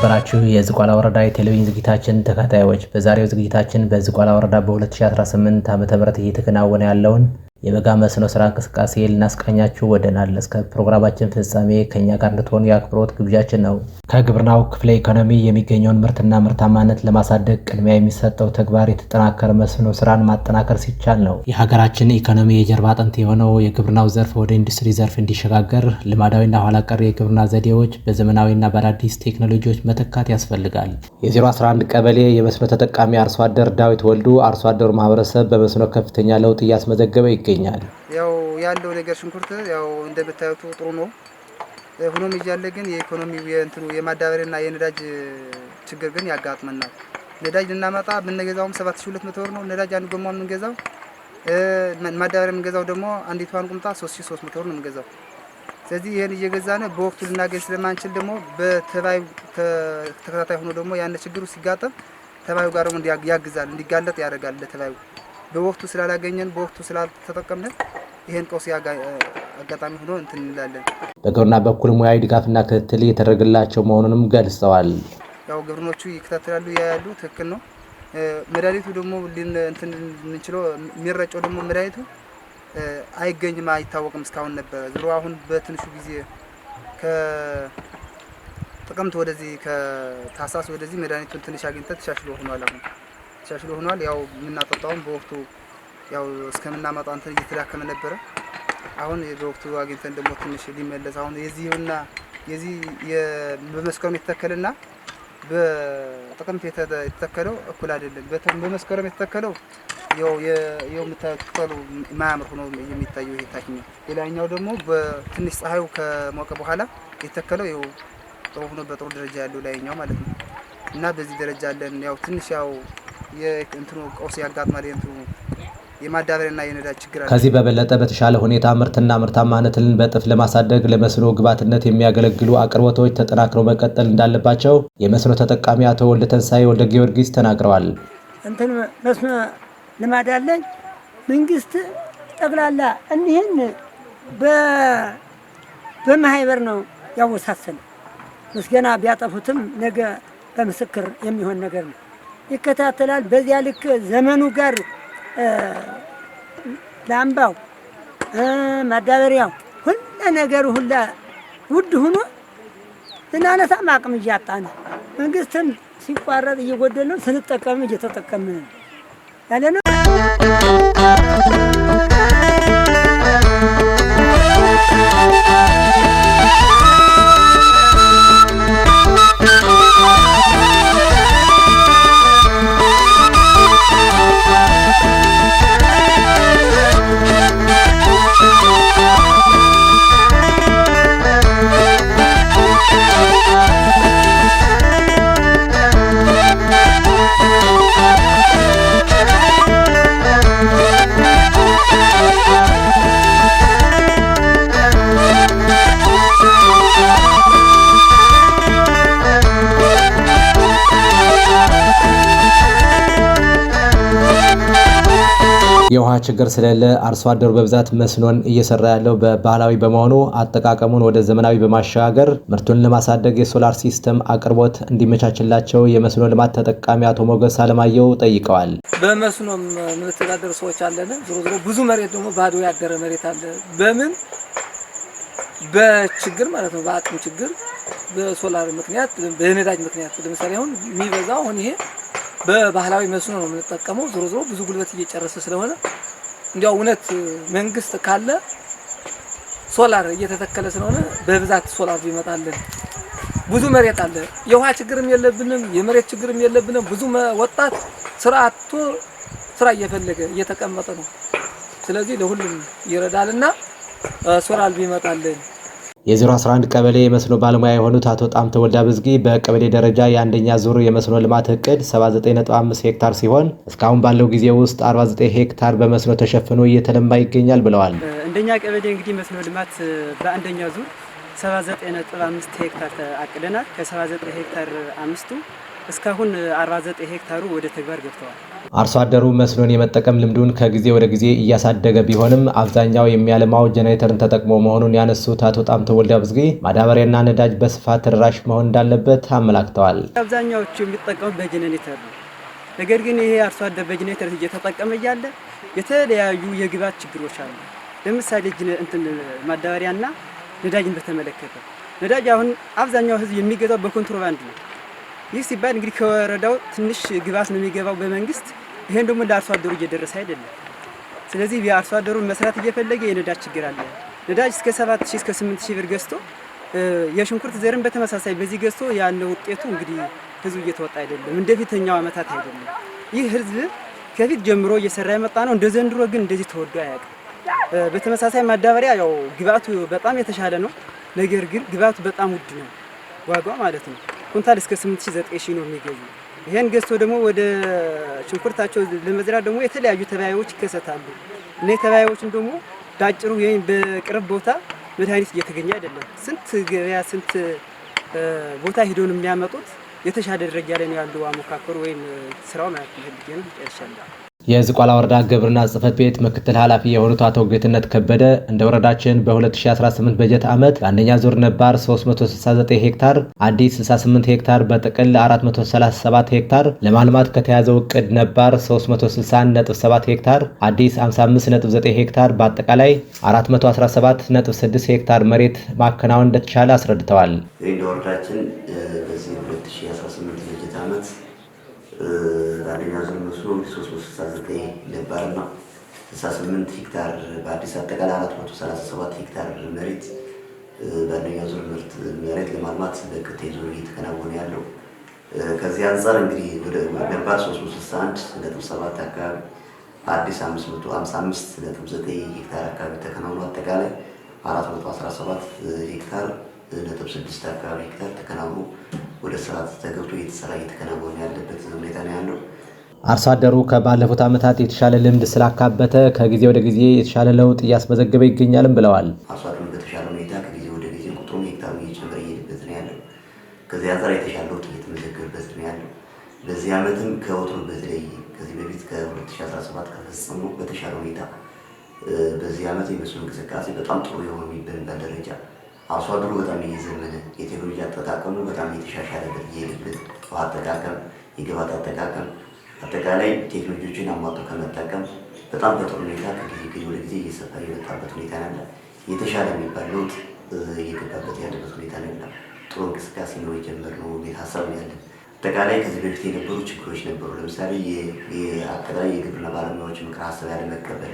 የተከበራችሁ የዝቋላ ወረዳ የቴሌቪዥን ዝግጅታችን ተከታታዮች በዛሬው ዝግጅታችን በዝቋላ ወረዳ በ2018 ዓ.ም እየተከናወነ ያለውን የበጋ መስኖ ስራ እንቅስቃሴ ልናስቃኛችሁ ወደናል። እስከ ፕሮግራማችን ፍጻሜ ከኛ ጋር እንድትሆኑ የአክብሮት ግብዣችን ነው። ከግብርናው ክፍለ ኢኮኖሚ የሚገኘውን ምርትና ምርታማነት ለማሳደግ ቅድሚያ የሚሰጠው ተግባር የተጠናከረ መስኖ ስራን ማጠናከር ሲቻል ነው። የሀገራችን ኢኮኖሚ የጀርባ አጥንት የሆነው የግብርናው ዘርፍ ወደ ኢንዱስትሪ ዘርፍ እንዲሸጋገር ልማዳዊና ኋላ ቀር የግብርና ዘዴዎች በዘመናዊና በአዳዲስ ቴክኖሎጂዎች መተካት ያስፈልጋል። የ011 ቀበሌ የመስኖ ተጠቃሚ አርሶ አደር ዳዊት ወልዱ አርሶ አደሩ ማህበረሰብ በመስኖ ከፍተኛ ለውጥ እያስመዘገበ ይገኛል። ያው ያለው ነገር ሽንኩርት ያው እንደምታዩት ጥሩ ነው። ሆኖም እያለ ግን የኢኮኖሚው የማዳበሪያና የነዳጅ ችግር ግን ያጋጥመናል። ነዳጅ ልናመጣ ብንገዛውም 7200 ብር ነው ነዳጅ አንድ ጎማውን የምንገዛው። ማዳበሪያ የምንገዛው ደግሞ አንዲቷን ቁምጣ 3300 ብር ነው የምንገዛው። ስለዚህ ይሄን እየገዛነ በወቅቱ ልናገኝ ስለማንችል ደግሞ በተባይ ተከታታይ ሆኖ ደግሞ ያን ችግሩ ሲጋጠም ተባዩ ጋር ደግሞ ያግዛል እንዲጋለጥ ያደርጋል። ለተባዩ በወቅቱ ስላላገኘን በወቅቱ ስላልተጠቀምን ይሄን ቀውስ አጋጣሚ ሆኖ እንትን እንላለን። በግብርና በኩል ሙያዊ ድጋፍና ክትትል እየተደረገላቸው መሆኑንም ገልጸዋል። ያው ግብርኖቹ ይከታተላሉ ያያሉ፣ ትክክል ነው። መድኃኒቱ ደግሞ እንትን እንችለው የሚረጨው ደግሞ መድኃኒቱ አይገኝም አይታወቅም እስካሁን ነበር። ዝሮ አሁን በትንሹ ጊዜ ከጥቅምት ወደዚህ ከታህሳስ ወደዚህ መድኃኒቱን ትንሽ አግኝተን ተሻሽሎ ሆኗል። ያው የምናጠጣውን በወቅቱ ያው እስከምናመጣ እንትን እየተዳከመ ነበረ። አሁን በወቅቱ አግኝተን ደግሞ ትንሽ ሊመለስ አሁን የዚህ በመስከረም የተተከለና በጥቅምት የተተከለው እኩል አይደለም። በመስከረም የተተከለው ያው የምታዩት ቅጠሉ ማያምር ሆኖ የሚታየው ይሄ ታችኛው፣ ሌላኛው ደግሞ በትንሽ ፀሐዩ ከሞቀ በኋላ የተተከለው ያው ጥሩ ሆኖ በጥሩ ደረጃ ያለው ላይኛው ማለት ነው። እና በዚህ ደረጃ አለን። ያው ትንሽ ያው የእንትኑ ቀውስ ያጋጥማል። የማዳበሪያና የነዳጅ ችግር አለ። ከዚህ በበለጠ በተሻለ ሁኔታ ምርትና ምርታማነትን በጥፍ ለማሳደግ ለመስኖ ግብዓትነት የሚያገለግሉ አቅርቦቶች ተጠናክረው መቀጠል እንዳለባቸው የመስኖ ተጠቃሚ አቶ ወልደ ተንሳይ ወልደ ጊዮርጊስ ተናግረዋል። መስኖ ልማድ አለኝ። መንግስት ጠቅላላ እኒህን በማህበር ነው ያወሳሰነ። ምስገና ቢያጠፉትም ነገ በምስክር የሚሆን ነገር ነው። ይከታተላል። በዚያ ልክ ዘመኑ ጋር ላምባው ማዳበሪያው ሁሉ ነገሩ ሁሉ ውድ ሆኖ እናነሳም አቅም እያጣን መንግስትም ሲቋረጥ እየጎደለው ስንጠቀም እየተጠቀምን ያለነው። የውሃ ችግር ስለሌለ አርሶ አደሩ በብዛት መስኖን እየሰራ ያለው በባህላዊ በመሆኑ አጠቃቀሙን ወደ ዘመናዊ በማሻገር ምርቱን ለማሳደግ የሶላር ሲስተም አቅርቦት እንዲመቻችላቸው የመስኖ ልማት ተጠቃሚ አቶ ሞገስ አለማየሁ ጠይቀዋል። በመስኖም የምንተዳደሩ ሰዎች አለን። ዞሮ ብዙ መሬት ደግሞ ባዶ ያደረ መሬት አለ። በችግር ማለት ነው፣ በአቅም ችግር፣ በሶላር ምክንያት፣ በነዳጅ ምክንያት ለምሳሌ አሁን የሚበዛው አሁን ይሄ በባህላዊ መስኖ ነው የምንጠቀመው። ዞሮ ብዙ ጉልበት እየጨረሰ ስለሆነ እንዲያው እውነት መንግስት ካለ ሶላር እየተተከለ ስለሆነ በብዛት ሶላር ይመጣልን። ብዙ መሬት አለ። የውሃ ችግርም የለብንም፣ የመሬት ችግርም የለብንም። ብዙ ወጣት ስራ አጥቶ ስራ እየፈለገ እየተቀመጠ ነው። ስለዚህ ለሁሉም ይረዳልና ሶላር ቢመጣልን። የ011 ቀበሌ የመስኖ ባለሙያ የሆኑት አቶ ጣምተ ወልዳ ብዝጊ በቀበሌ ደረጃ የአንደኛ ዙር የመስኖ ልማት እቅድ 79.5 ሄክታር ሲሆን እስካሁን ባለው ጊዜ ውስጥ 49 ሄክታር በመስኖ ተሸፍኖ እየተለማ ይገኛል ብለዋል። እንደኛ ቀበሌ እንግዲህ መስኖ ልማት በአንደኛ ዙር 79.5 ሄክታር አቅደናል። ከ79 ሄክታር አምስቱ እስካሁን 49 ሄክታሩ ወደ ተግባር ገብተዋል። አርሶ አደሩ መስኖን የመጠቀም ልምዱን ከጊዜ ወደ ጊዜ እያሳደገ ቢሆንም አብዛኛው የሚያለማው ጄኔሬተርን ተጠቅሞ መሆኑን ያነሱት አቶ ጣምተ ወልደ አብዝጌ ማዳበሪያና ነዳጅ በስፋት ተደራሽ መሆን እንዳለበት አመላክተዋል። አብዛኛዎቹ የሚጠቀሙት በጄኔሬተር ነው። ነገር ግን ይሄ አርሶ አደር በጄኔሬተር እየተጠቀመ እያለ የተለያዩ የግብዓት ችግሮች አሉ። ለምሳሌ ማዳበሪያና ነዳጅን በተመለከተ ነዳጅ አሁን አብዛኛው ህዝብ የሚገዛው በኮንትሮባንድ ነው። ይህ ሲባል እንግዲህ ከወረዳው ትንሽ ግብዓት ነው የሚገባው በመንግስት። ይሄን ደግሞ ለአርሶ አደሩ እየደረሰ አይደለም። ስለዚህ የአርሶ አደሩን መስራት እየፈለገ የነዳጅ ችግር አለ። ነዳጅ እስከ 7000 እስከ 8000 ብር ገዝቶ የሽንኩርት ዘርን በተመሳሳይ በዚህ ገዝቶ ያለው ውጤቱ እንግዲህ ህዝቡ እየተወጣ አይደለም። እንደፊተኛው አመታት አይደለም። ይህ ህዝብ ከፊት ጀምሮ እየሰራ የመጣ ነው። እንደ ዘንድሮ ግን እንደዚህ ተወዶ አያውቅም። በተመሳሳይ ማዳበሪያ ያው ግብዓቱ በጣም የተሻለ ነው። ነገር ግን ግብዓቱ በጣም ውድ ነው፣ ዋጋው ማለት ነው። ኩንታል እስከ 8000 9000 ነው የሚገዙ። ይሄን ገዝቶ ደግሞ ወደ ሽንኩርታቸው ለመዝራት ደግሞ የተለያዩ ተባዮች ይከሰታሉ። እነዚህ ተባዮችን ደግሞ በአጭሩ ወይም በቅርብ ቦታ መድኃኒት እየተገኘ አይደለም። ስንት ገበያ ስንት ቦታ ሄደው ነው የሚያመጡት። የተሻለ ደረጃ ላይ ነው ያለው አሞካከሩ ወይም ስራው ማለት ነው። ይሻላል። የዝቋላ ወረዳ ግብርና ጽሕፈት ቤት ምክትል ኃላፊ የሆኑት አቶ ጌትነት ከበደ እንደ ወረዳችን በ2018 በጀት ዓመት በአንደኛ ዙር ነባር 369 ሄክታር፣ አዲስ 68 ሄክታር በጥቅል 437 ሄክታር ለማልማት ከተያዘው እቅድ ነባር 361.7 ሄክታር፣ አዲስ 55.9 ሄክታር በአጠቃላይ 417.6 ሄክታር መሬት ማከናወን እንደተቻለ አስረድተዋል። እንደ ወረዳችን በዚህ 2018 በጀት ዓመት አንደኛ ዙር መስኖ 369 ነባርና 68 ሄክታር በአዲስ አጠቃላይ 437 ሄክታር መሬት በአንደኛ ዙር ምርት መሬት ለማልማት በእቅድ ተይዞ እየተከናወነ ያለው። ከዚህ አንጻር እንግዲህ ወደ ነባር 361.7 አካባቢ አዲስ 555.9 ሄክታር አካባቢ ተከናውኖ አጠቃላይ 417 ሄክታር ነጥብ 6 አካባቢ ሄክታር ተከናውኖ ወደ ስራ ተገብቶ እየተከናወነ ያለበት ሁኔታ ነው ያለው። አርሶ አደሩ ከባለፉት ዓመታት የተሻለ ልምድ ስላካበተ ከጊዜ ወደ ጊዜ የተሻለ ለውጥ እያስመዘገበ ይገኛልም ብለዋል። አርሶ አደሩ በተሻለ ሁኔታ ከጊዜ ወደ ጊዜ ቁጥሩ ሄክታሩ እየጨመረ እየሄደበት ነው ያለው። ከዚህ አንጻር የተሻለ ለውጥ እየተመዘገበበት ነው ያለው። በዚህ ዓመትም ከወትሮ በተለይ ከዚህ በፊት ከ2017 ከፈጸመው በተሻለ ሁኔታ በዚህ ዓመት የመስኖ እንቅስቃሴ በጣም ጥሩ የሆነ የሚባል ደረጃ አርሶ አደሩ በጣም እየዘመነ የቴክኖሎጂ አጠቃቀሙ በጣም እየተሻሻለበት እየሄደበት ውሃ አጠቃቀም፣ የግብዓት አጠቃቀም አጠቃላይ ቴክኖሎጂዎችን አሟጦ ከመጠቀም በጣም በጥሩ ሁኔታ ከጊዜ ወደ ጊዜ እየሰፋ የመጣበት ሁኔታ ያለ የተሻለ የሚባል ለውጥ እየገባበት ያለበት ሁኔታ ነው። ጥሩ እንቅስቃሴ ነው የጀመርነው የሚል ሀሳብ ነው ያለን። አጠቃላይ ከዚህ በፊት የነበሩ ችግሮች ነበሩ። ለምሳሌ አጠቃላይ የግብርና ባለሙያዎች ምክረ ሀሳብ ያለመቀበል፣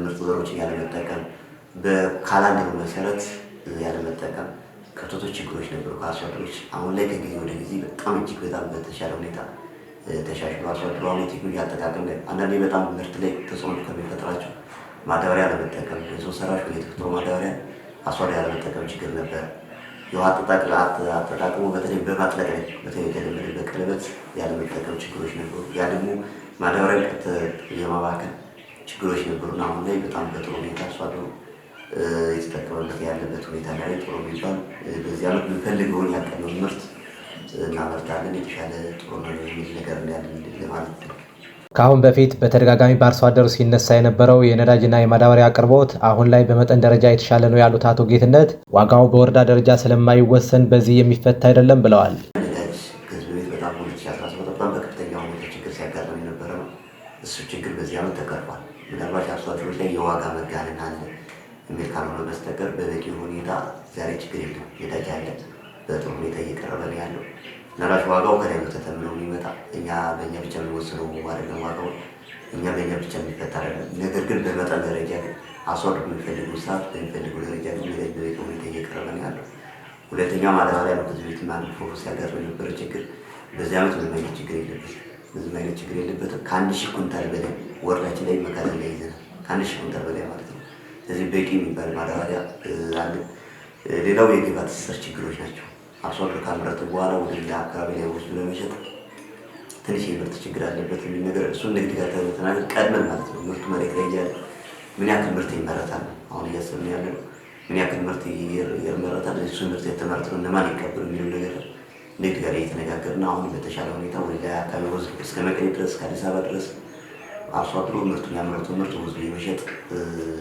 ምርጥ ዘሮችን ያለመጠቀም፣ በካላንደሩ መሰረት ያለመጠቀም ከብቶች ችግሮች ነበሩ ከአርሶ አደሮች። አሁን ላይ ከጊዜ ወደ ጊዜ በጣም እጅግ በጣም በተሻለ ሁኔታ ተሻሽሎ አርሶ አደሩ አሁን የቴክኖሎጂ አጠቃቀም ላይ አንዳንዴ በጣም ምርት ላይ ተጽዕኖ ከሚፈጥራቸው ማዳበሪያ ያለመጠቀም፣ የሰው ሰራሽ ወይ የተፈጥሮ ማዳበሪያ አርሶ አደሩ ያለመጠቀም ችግር ነበር። የውሃ አጠቃቀሙ በተለይ በማጥለቅለቅ በተለይ የተለመደ በቀለበት ያለመጠቀም ችግሮች ነበሩ። ያ ደግሞ ማዳበሪያ የማባከን ችግሮች ነበሩና አሁን ላይ በጣም በጥሩ ሁኔታ አርሶ አደሩ የተጠቀመበት ያለበት ሁኔታ ላይ ጥሩ የሚባል በዚህ ዓመት የምንፈልገውን ያቀነውን ምርት እናመርታለን። የተሻለ ጥሩ ነው የሚል ነገር እንዳለን ለማለት ነው። ከአሁን በፊት በተደጋጋሚ በአርሶ አደሩ ሲነሳ የነበረው የነዳጅና የማዳበሪያ አቅርቦት አሁን ላይ በመጠን ደረጃ የተሻለ ነው ያሉት አቶ ጌትነት ዋጋው በወረዳ ደረጃ ስለማይወሰን በዚህ የሚፈታ አይደለም ብለዋል። ነዳጅ ከዚህ በፊት በጣም 2017 በጣም በከፍተኛ ሁኔታ ችግር ሲያጋጥም የነበረ ነው። እሱ ችግር በዚህ ዓመት ተቀርፏል። ምናልባት አርሶ አደሮች ላይ የዋጋ መጋነን አለ የሚል ካልሆነ በስተቀር በበቂ ሁኔታ ዛሬ ችግር የለም። ነዳጅ አለ፣ በጥሩ ሁኔታ እየቀረበ ነው ያለው። ምናልባት ዋጋው ከላይ ነው ተተምኖ የሚመጣ እኛ በእኛ ብቻ የምንወስነው አይደለም። ዋጋው እኛ በእኛ ብቻ የሚፈታ አይደለም። ነገር ግን በመጠን ደረጃ ግን አርሶ አደሩ በሚፈልገው ሰዓት በሚፈልገው ደረጃ ግን ነዳጅ በበቂ ሁኔታ እየቀረበ ነው ያለው። ሁለተኛ ማዳበሪያ ነው። ከዚህ ቤት አንድ ፎቶ ሲያጋጥም የነበረ ችግር በዚህ ዓመት ምንም አይነት ችግር የለበትም። ምንም አይነት ችግር የለበትም። ከ1000 ኩንታል በላይ ወረዳችን ላይ መካዘን ላይ ይዘናል። ከ1000 ኩንታል በላይ ማለት ነው። ስለዚህ በቂ የሚባል ማዳበሪያ አለ። ሌላው የግብዓት ትስስር ችግሮች ናቸው። አርሶ አደሩ ካመረተ በኋላ ወደ ሌላ አካባቢ ላይ ወስዶ ለመሸጥ ትንሽ የምርት ችግር አለበት የሚል ነገር እሱን ንግድ ጋር ተናገር ቀድመን ማለት ነው። ምርቱ መሬት ላይ እያለ ምን ያክል ምርት ይመረታል አሁን እያሰብን ያለ ነው። ምን ያክል ምርት ይመረታል፣ እሱ ምርት የተመረተው እነማን ይቀበሉ የሚለው ነገር ንግድ ጋር እየተነጋገርን አሁን በተሻለ ሁኔታ ወደ ላይ አካባቢ ወስዶ እስከ መቀሌ ድረስ ከአዲስ አበባ ድረስ አርሶ አደሩ ምርቱን ያመረተው ምርት ወስዶ የመሸጥ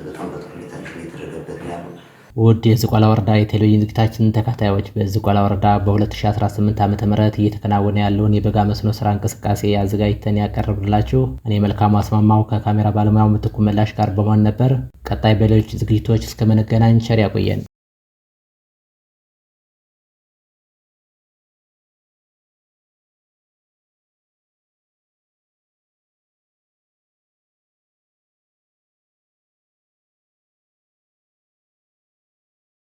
በጣም በጥሩ ሁኔታ እየተደረገበት ነው ያለው። ውድ የዝቋላ ወረዳ የቴሌቪዥን ዝግጅታችን ተከታታዮች በዝቋላ ወረዳ በ2018 ዓ.ም እየተከናወነ ያለውን የበጋ መስኖ ስራ እንቅስቃሴ አዘጋጅተን ያቀርብላችሁ እኔ መልካሙ አስማማው ከካሜራ ባለሙያው ምትኩ መላሽ ጋር በመሆን ነበር። ቀጣይ በሌሎች ዝግጅቶች እስከምንገናኝ ቸር ያቆየን።